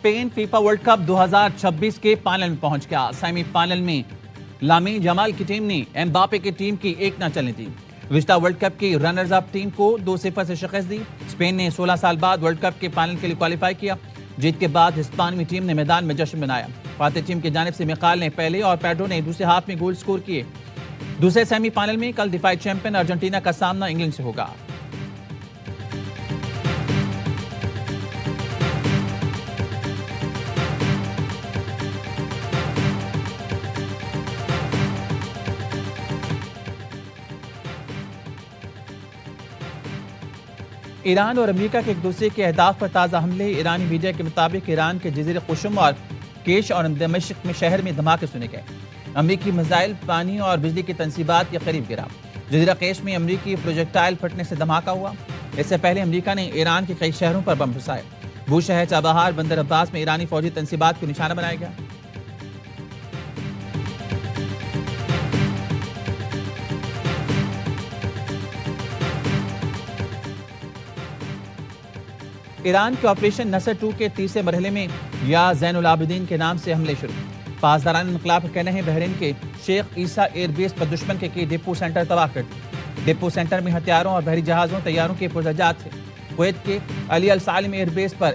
Spain FIFA world cup 2026 کے final میں پہنچ گیا۔ سیمی فائنل میں لامین جمال کی ٹیم نے ایمباپے کی ٹیم کی 1 نہ چلنے دی۔ گزشتہ ورلڈ کپ کی رنرز اپ ٹیم کو 2-0 سے شکست دی۔ اسپین نے 16 سال بعد ورلڈ کپ کے فائنل کے لیے کوالیفائی کیا۔ جیت کے بعد ہسپانوی ٹیم نے میدان میں جشن منایا۔ فاتح ٹیم کی جانب سے میخال نے پہلے اور پیڈرو نے دوسرے ہاف میں گول سکور کیے۔ دوسرے سیمی فائنل میں کل دفاعی چیمپئن ارجنٹینا کا سامنا انگلینڈ سے ہوگا۔ ایران اور امریکہ کے ایک دوسرے کے اہداف پر تازہ حملے۔ ایرانی میڈیا کے مطابق ایران کے جزیرے قشم اور کیش اور دمشق میں شہر میں دھماکے سنے گئے۔ امریکی میزائل پانی اور بجلی کی تنصیبات کے قریب گرا۔ جزیرہ کیش میں امریکی پروجیکٹائل پھٹنے سے دھماکہ ہوا۔ اس سے پہلے امریکہ نے ایران کے کئی شہروں پر بم برسائے۔ بو شہر چابہار بندر عباس میں ایرانی فوجی تنصیبات کو نشانہ بنایا گیا۔ ایران کے آپریشن نصر 2 کے تیسرے مرحلے میں یا زین العابدین کے نام سے حملے شروع۔ پاسداران انقلاب کا کہنا ہے بحرین کے شیخ عیسیٰ ایئر بیس پر دشمن کے کئی ڈپو سینٹر تباہ کر دی۔ ڈپو سینٹر میں ہتھیاروں اور بحری جہازوں طیاروں کے پرزجات تھے۔ کویت کے علی السالم ایئر بیس پر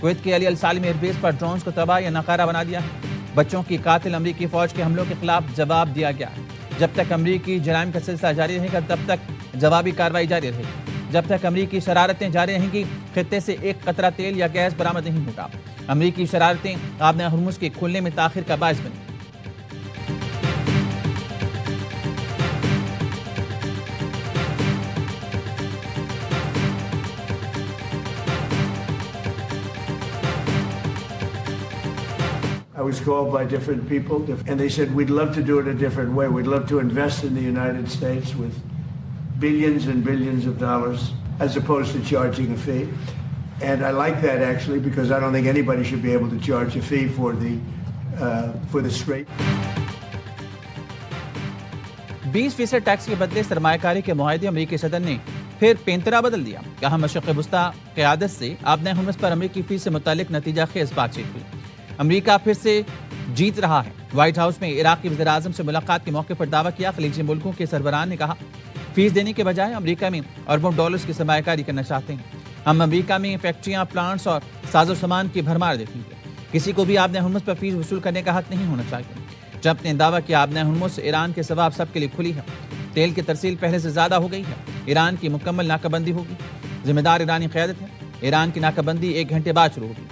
کویت کے علی السالم ایئر بیس پر ڈرونز کو تباہ یا ناکارہ بنا دیا ہے۔ بچوں کی قاتل امریکی فوج کے حملوں کے خلاف جواب دیا گیا ہے۔ جب تک امریکی جرائم کا سلسلہ جاری رہے گا تب تک جوابی کارروائی جاری رہے گی۔ جب تک امریکی شرارتیں جاری رہیں گی خطے سے ایک قطرہ تیل یا گیس برآمد نہیں ہوگا۔ امریکی شرارتیں آبِ ہرمز کے کھلنے میں تاخیر کا باعث بنیں۔ I was called by different people, and they said, we'd love to do it a different way. We'd love to invest in the United States with billions and billions of dollars as opposed to charging a fee. And I like that actually because I don't think anybody should be able to charge a fee for the straight. 20% tax کے بدلے سرمایہ کاری کے معاہدے امریکی صدر نے پھر پینترا بدل دیا۔ کہا مشرق وسطی قیادت سے آبِ ہرمز پر امریکی فیس سے متعلق نتیجہ خیز بات چیت ہوئی۔ امریکہ پھر سے جیت رہا ہے۔ وائٹ ہاؤس میں عراقی وزیر اعظم سے ملاقات کے موقع پر دعویٰ کیا۔ خلیجی ملکوں کے سربراہان نے کہا فیس دینے کے بجائے امریکہ میں اربوں ڈالرز کی سرمایہ کاری کرنا چاہتے ہیں۔ ہم امریکہ میں فیکٹریاں، پلانٹس اور ساز و سامان کی بھرمار دیکھیں گے۔ کسی کو بھی آبِ ہرمز پر فیس وصول کرنے کا حق نہیں ہونا چاہیے۔ ٹرمپ نے دعویٰ کیا آبِ ہرمز ایران کے سوا اب سب کے لیے کھلی ہے۔ تیل کی ترسیل پہلے سے زیادہ ہو گئی ہے۔ ایران کی مکمل ناکہ بندی ہوگی۔ ذمہ دار ایرانی قیادت ہے۔ ایران کی ناکہ بندی 1 گھنٹے بعد شروع ہوگی۔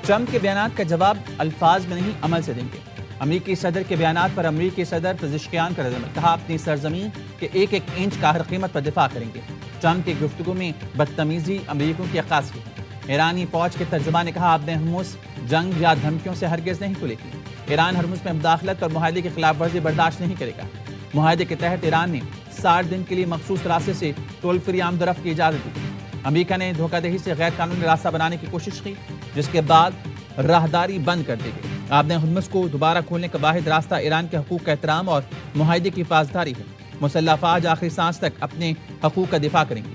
ٹرمپ کے بیانات کا جواب الفاظ میں نہیں عمل سے دیں گے۔ امریکی صدر کے بیانات پر امریکی صدر پزشکیان کا رد، کہا اپنی سرزمین کے 1-1 انچ کا ہر قیمت پر دفاع کریں گے۔ ٹرمپ کی گفتگو میں بدتمیزی امریکیوں کی عکاسی ہے۔ ایرانی فوج کے ترجمان نے کہا آبِ ہرمز جنگ یا دھمکیوں سے ہرگز نہیں کھلے گی۔ ایران ہرمز میں مداخلت اور معاہدے کی خلاف ورزی برداشت نہیں کرے گا۔ معاہدے کے تحت ایران نے 60 دن کے لیے مخصوص راستے سے ٹول فری آمد و رفت کی اجازت دی۔ امریکہ نے دھوکہ دہی سے غیر قانونی راستہ بنانے کی کوشش کی جس کے بعد راہداری بند کر دی گئی۔ آبِ ہرمز کو دوبارہ کھولنے کا واحد راستہ ایران کے حقوق کا احترام اور معاہدے کی پاسداری ہے۔ مسلح افواج آخری سانس تک اپنے حقوق کا دفاع کریں گی۔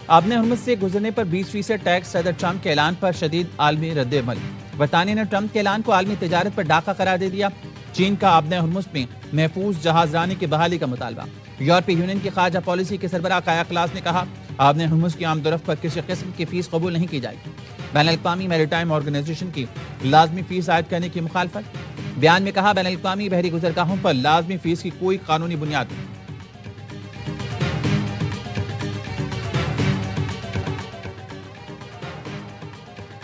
آبِ ہرمز سے گزرنے پر 20% ٹیکس۔ صدر ٹرمپ کے اعلان پر شدید عالمی رد عمل۔ برطانیہ نے ٹرمپ کے اعلان کو عالمی تجارت پر ڈاکہ قرار دے دیا۔ چین کا آبِ ہرمز میں محفوظ جہاز رانی کی بحالی کا مطالبہ۔ یورپی یونین کی خارجہ پالیسی کے سربراہ کایا کلاس نے کہا آبِ ہرمز کی آمد و رفت پر کسی قسم کی فیس قبول نہیں کی جائے گی۔ بین الاقوامی میریٹائم آرگنائزیشن کی لازمی فیس عائد کرنے کی مخالفت۔ بیان میں کہا بین الاقوامی بحری گزرگاہوں پر لازمی فیس کی کوئی قانونی بنیاد نہیں۔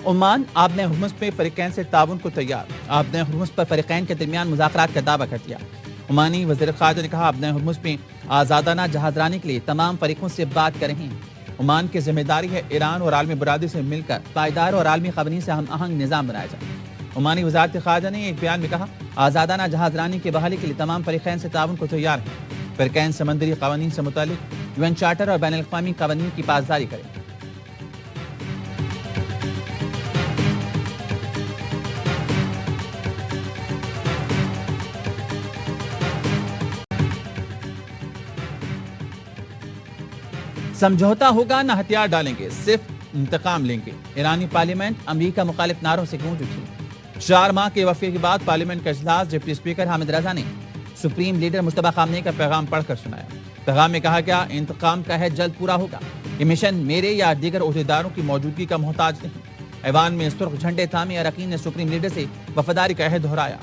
عمان آبِ ہرمز پہ فریقین سے تعاون کو تیار۔ آبِ ہرمز پر فریقین کے درمیان مذاکرات کا دعویٰ کر دیا۔ عمانی وزیر خارجہ نے کہا آبِ ہرمز میں آزادانہ جہاز رانی کے لیے تمام فریقوں سے بات کر رہے ہیں۔ عمان کی ذمہ داری ہے ایران اور عالمی برادری سے مل کر پائیدار اور عالمی قوانین سے ہم آہنگ نظام بنایا جائے۔ عمانی وزارت خارجہ نے ایک بیان میں کہا آزادانہ جہاز رانی کی بحالی کے لیے تمام فریقین سے تعاون کو تیار ہیں۔ فریقین سمندری قوانین سے متعلق UN چارٹر اور بین الاقوامی قوانین کی پاسداری کریں۔ سمجھوتا ہوگا نہ ہتھیار ڈالیں گے، صرف انتقام لیں گے۔ ایرانی پارلیمنٹ امریکہ مخالف نعروں سے گونج اٹھی۔ 4 ماہ کے وقفے کے بعد پارلیمنٹ کا اجلاس ڈپٹی اسپیکر حامد رضا نے سپریم لیڈر مجتبیٰ خامنہ ای کا پیغام پڑھ کر سنایا۔ پیغام میں کہا گیا انتقام کا ہے جلد پورا ہوگا۔ یہ مشن میرے یا دیگر عہدیداروں کی موجودگی کا محتاج نہیں۔ ایوان میں سرخ جھنڈے تھامے اراکین نے سپریم لیڈر سے وفاداری کا عہد دہرایا۔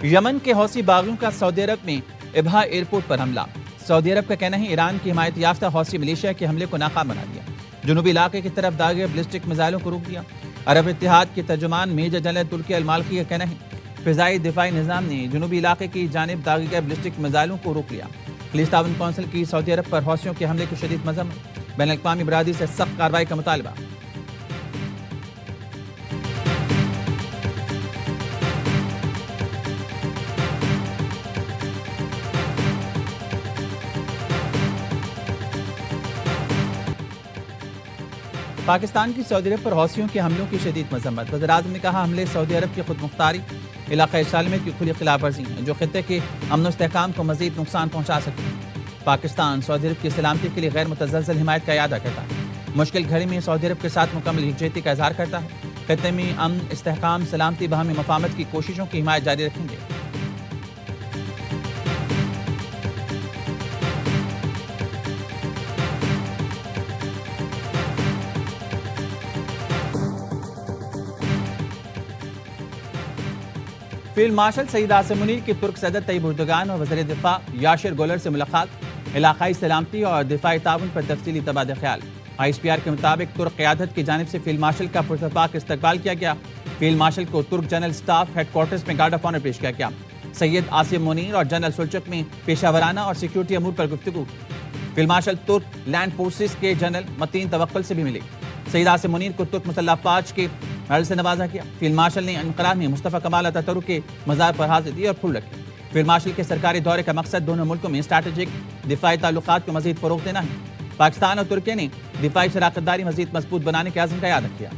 یمن کے حوثی باغیوں کا سعودی عرب میں ابہا ایئرپورٹ پر حملہ۔ سعودی عرب کا کہنا ہے ایران کی حمایت یافتہ حوثی ملیشیا کے حملے کو ناکام بنا دیا، جنوبی علاقے کی طرف داغے بلسٹک میزائلوں کو روک دیا۔ عرب اتحاد کے ترجمان میجر جنرل ترکی المالکی کا کہنا ہے فضائی دفاعی نظام نے جنوبی علاقے کی جانب داغے گئے بلسٹک میزائلوں کو روک لیا۔ خلیج تعاون کونسل کی سعودی عرب پر حوثیوں کے حملے کی شدید مذمت، بین الاقوامی برادری سے سخت کارروائی کا مطالبہ۔ پاکستان کی سعودی عرب پر حوثیوں کے حملوں کی شدید مذمت۔ وزیر اعظم نے کہا حملے سعودی عرب کی خود مختاری، علاقۂ سالمیت کی کھلی خلاف ورزی ہیں جو خطے کے امن و استحکام کو مزید نقصان پہنچا سکتی ہیں۔ پاکستان سعودی عرب کی سلامتی کے لیے غیر متزلزل حمایت کا اعادہ کرتا ہے۔ مشکل گھڑی میں سعودی عرب کے ساتھ مکمل یکجہتی کا اظہار کرتا ہے۔ خطے میں امن، استحکام، سلامتی، باہمی مفاہمت کی کوششوں کی حمایت جاری رکھیں گے۔ فیلڈ مارشل سعید عاصم منیر کی ترک صدر طیب اردوغان اور وزیر دفاع یاشر گولر سے ملاقات، علاقائی سلامتی اور دفاعی تعاون پر تفصیلی تبادلہ خیال۔ ISPR کے مطابق ترک قیادت کی جانب سے فیلڈ مارشل کا پرتپاک استقبال کیا گیا۔ فیلڈ مارشل کو ترک جنرل اسٹاف ہیڈ کوارٹرز میں گارڈ آف آنر پیش کیا گیا۔ سید عاصم منیر اور جنرل سلچک میں پیشہ ورانہ اور سیکیورٹی امور پر گفتگو۔ فیلڈ مارشل ترک لینڈ فورسز کے جنرل متین توکل سے بھی ملے۔ سید عاصم منیر کو ترک مسلح افواج کے میڈل سے نوازا گیا۔ فیلڈ مارشل نے انقرہ میں مصطفیٰ کمال اتاتürk کے مزار پر حاضری دی اور پھول رکھے۔ فیلڈ مارشل کے سرکاری دورے کا مقصد دونوں ملکوں میں اسٹریٹجک دفاعی تعلقات کو مزید فروغ دینا ہے۔ پاکستان اور ترکی نے دفاعی شراکت داری مزید مضبوط بنانے کے عزم کا اعادہ کیا۔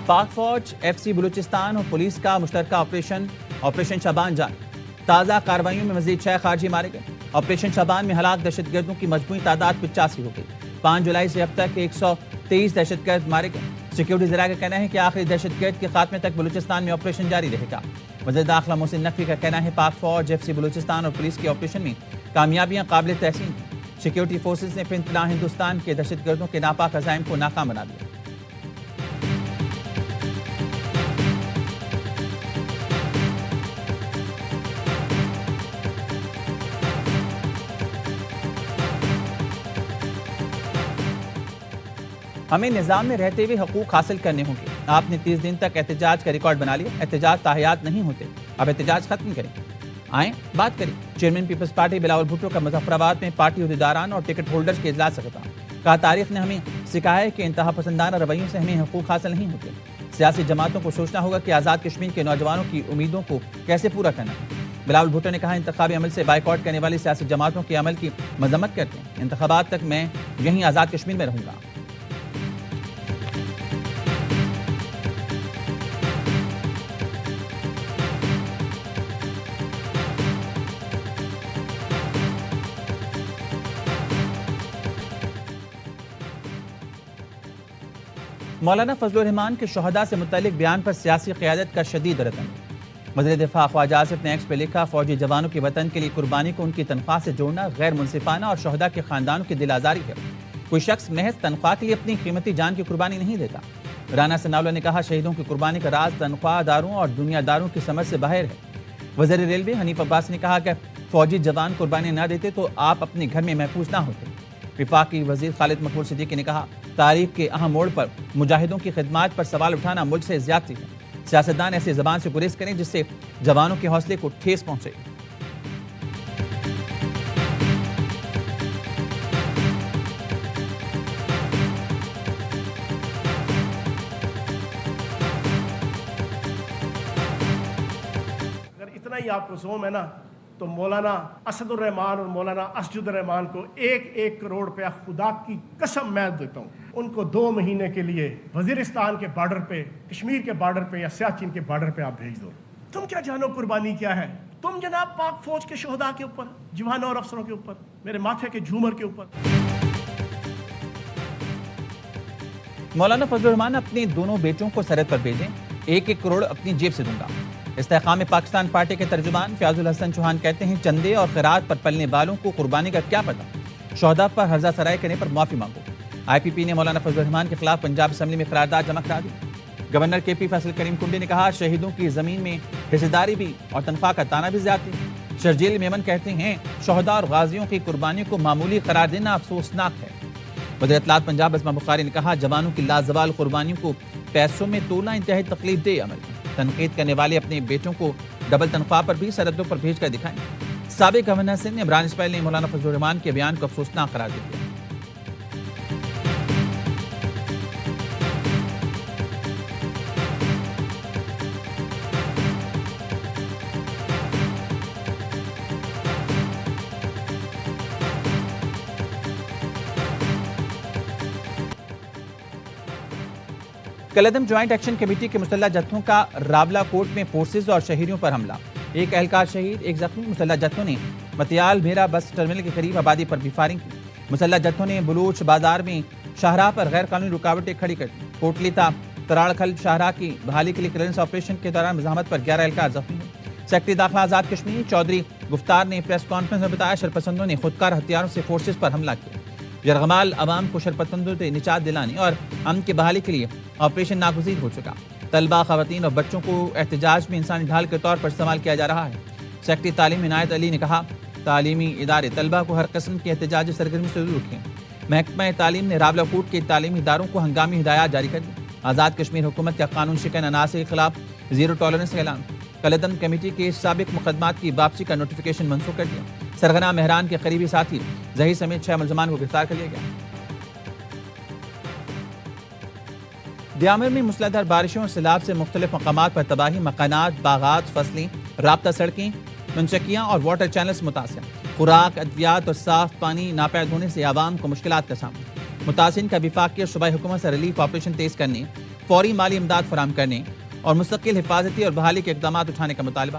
پاک فوج، FC بلوچستان اور پولیس کا مشترکہ آپریشن شابان جاری۔ تازہ کارروائیوں میں مزید 6 خارجی مارے گئے۔ آپریشن شابان میں ہلاک دہشت گردوں کی مجموعی تعداد 85 ہو گئی۔ 5 جولائی سے اب تک 123 دہشت گرد مارے گئے۔ سیکیورٹی ذرائع کا کہنا ہے کہ آخری دہشت گرد کے خاتمے تک بلوچستان میں آپریشن جاری رہے گا۔ وزیر داخلہ محسن نقوی کا کہنا ہے پاک فوج، FC بلوچستان اور پولیس کے آپریشن میں کامیابیاں قابل تحسین ہیں۔ سیکیورٹی فورسز نے فن پناہ ہندوستان کے دہشت گردوں کے ناپاک عزائم کو ناکام بنا دیا۔ ہمیں نظام میں رہتے ہوئے حقوق حاصل کرنے ہوں گے۔ آپ نے 30 دن تک احتجاج کا ریکارڈ بنا لیا۔ احتجاج تاحیات نہیں ہوتے، اب احتجاج ختم کریں، آئیں بات کریں۔ چیئرمین پیپلز پارٹی بلاول بھٹو کا مظفر آباد میں پارٹی عہدیداران اور ٹکٹ ہولڈرز کے اجلاس سے خطاب۔ کہا تاریخ نے ہمیں سکھایا ہے کہ انتہا پسندانہ رویوں سے ہمیں حقوق حاصل نہیں ہوتے۔ سیاسی جماعتوں کو سوچنا ہوگا کہ آزاد کشمیر کے نوجوانوں کی امیدوں کو کیسے پورا کرنا ہے۔ بلاول بھٹو نے کہا انتخابی عمل سے بائیکاٹ کرنے والی سیاسی جماعتوں کے عمل کی مذمت کرتے ہیں۔ انتخابات تک میں یہیں آزاد کشمیر میں رہوں گا۔ مولانا فضل الرحمان کے شہداء سے متعلق بیان پر سیاسی قیادت کا شدید ردعمل۔ وزیر دفاع خواجہ آصف نے ایکس پہ لکھا فوجی جوانوں کے وطن کے لیے قربانی کو ان کی تنخواہ سے جوڑنا غیر منصفانہ اور شہداء کے خاندانوں کی دل آزاری ہے۔ کوئی شخص محض تنخواہ کے لیے اپنی قیمتی جان کی قربانی نہیں دیتا۔ رانا ثناءاللہ نے کہا شہیدوں کی قربانی کا راز تنخواہ داروں اور دنیا داروں کی سمجھ سے باہر ہے۔ وزیر ریلوے حنیف عباس نے کہا کہ فوجی جوان قربانی نہ دیتے تو آپ اپنے گھر میں محفوظ نہ ہوتے۔ وفاقی وزیر خالد مقبول صدیقی نے کہا تاریخ کے اہم موڑ پر مجاہدوں کی خدمات پر سوال اٹھانا ملک سے زیادتی ہے. سیاستدان ایسی زبان سے گریز کریں جس سے جوانوں کے حوصلے کو ٹھیس پہنچے. اگر اتنا ہی آپ کو زوم ہے نا تو مولانا اسد الرحمان اور مولانا اسجد الرحمان کو 1 کروڑ روپیہ خدا کی قسم میں دیتا ہوں. ان کو 2 مہینے کے لیے وزیرستان کے بارڈر پہ، کشمیر کے بارڈر پہ یا سیاچن کے بارڈر پہ آپ بھیج دو. تم کیا جانو قربانی کیا ہے؟ تم جناب پاک فوج کے شہداء کے اوپر، جوانوں اور افسروں کے اوپر، میرے ماتھے کے جھومر کے اوپر. مولانا فضل الرحمان اپنے دونوں بیٹوں کو سرحد پر بھیجیں، 1 کروڑ اپنی جیب سے دوں گا. استحکام پاکستان پارٹی کے ترجمان فیاض الحسن چوہان کہتے ہیں چندے اور خیرات پر پلنے والوں کو قربانی کا کیا پتہ، شہداء پر ہرزہ سرائی کرنے پر معافی مانگو. آئی پی پی نے مولانا فضل الرحمان کے خلاف پنجاب اسمبلی میں قرارداد جمع کرا دی. گورنر کے پی فیصل کریم کنڈی نے کہا شہیدوں کی زمین میں حصہ داری بھی اور تنخواہ کا تانا بھی زیادتی. شرجیل میمن کہتے ہیں شہداء اور غازیوں کی قربانی کو معمولی قرار دینا افسوسناک ہے. وزیر اطلاعات پنجاب اسما بخاری نے کہا جوانوں کی لازوال قربانیوں کو پیسوں میں تولنا انتہائی تکلیف دہ عمل ہے. تنقید کرنے والے اپنے بیٹوں کو ڈبل تنخواہ پر بھی سرحدوں پر بھیج کر دکھائیں. سابق گورنر سندھ عمران اسماعیل نے مولانا فضل الرحمان کے بیان کو افسوسناک قرار دیا. کلعدم جوائنٹ ایکشن کمیٹی کے مسلح جتھوں کا راولا کوٹ میں فورسز اور شہریوں پر حملہ، 1 اہلکار شہید 1 زخمی. مسلح جتھوں نے متیال بھیرا بس ٹرمینل کے قریب آبادی پر بھی فائرنگ کی. مسلح جتھوں نے بلوچ بازار میں شاہراہ پر غیر قانونی رکاوٹیں کھڑی کر دی. کوٹلی تا تراڑکھل شاہراہ کی بحالی کے لیے کلیئرنس آپریشن کے دوران مزاحمت پر 11 اہلکار زخمی ہوئے. سیکرٹری داخلہ آزاد کشمیر چودھری گفتار نے پریس کانفرنس میں بتایا شرپسندوں نے خودکار ہتھیاروں سے فورسز پر حملہ کیا. یرغمال عوام کو شرپسندوں سے نجات دلانے اور امن کی بحالی کے لیے آپریشن ناگزیر ہو چکا. طلبہ، خواتین اور بچوں کو احتجاج میں انسانی ڈھال کے طور پر استعمال کیا جا رہا ہے. سیکرٹری تعلیم عنایت علی نے کہا تعلیمی ادارے طلبہ کو ہر قسم کی احتجاجی سرگرمی سے دور رکھیں. محکمہ تعلیم نے راولاکوٹ کے تعلیمی اداروں کو ہنگامی ہدایات جاری کر دی. آزاد کشمیر حکومت کا قانون شکن عناصر کے خلاف زیرو ٹالرنس کا اعلان. کلعدم کمیٹی کے سابق مقدمات کی واپسی کا نوٹیفیکیشن منسوخ کر دیا. سرغنہ مہران کے قریبی ساتھی ظہیر سمیت 6 ملزمان کو گرفتار کر لیا گیا. دیامر میں مسلسل بارشوں اور سیلاب سے مختلف مقامات پر تباہی، مکانات، باغات، فصلیں، رابطہ سڑکیں، منشکیاں اور واٹر چینلز متاثر. خوراک، ادویات اور صاف پانی ناپید ہونے سے عوام کو مشکلات کا سامنا. متاثرین کا وفاقی اور صوبائی حکومت سے ریلیف آپریشن تیز کرنے، فوری مالی امداد فراہم کرنے اور مستقل حفاظتی اور بحالی کے اقدامات اٹھانے کا مطالبہ.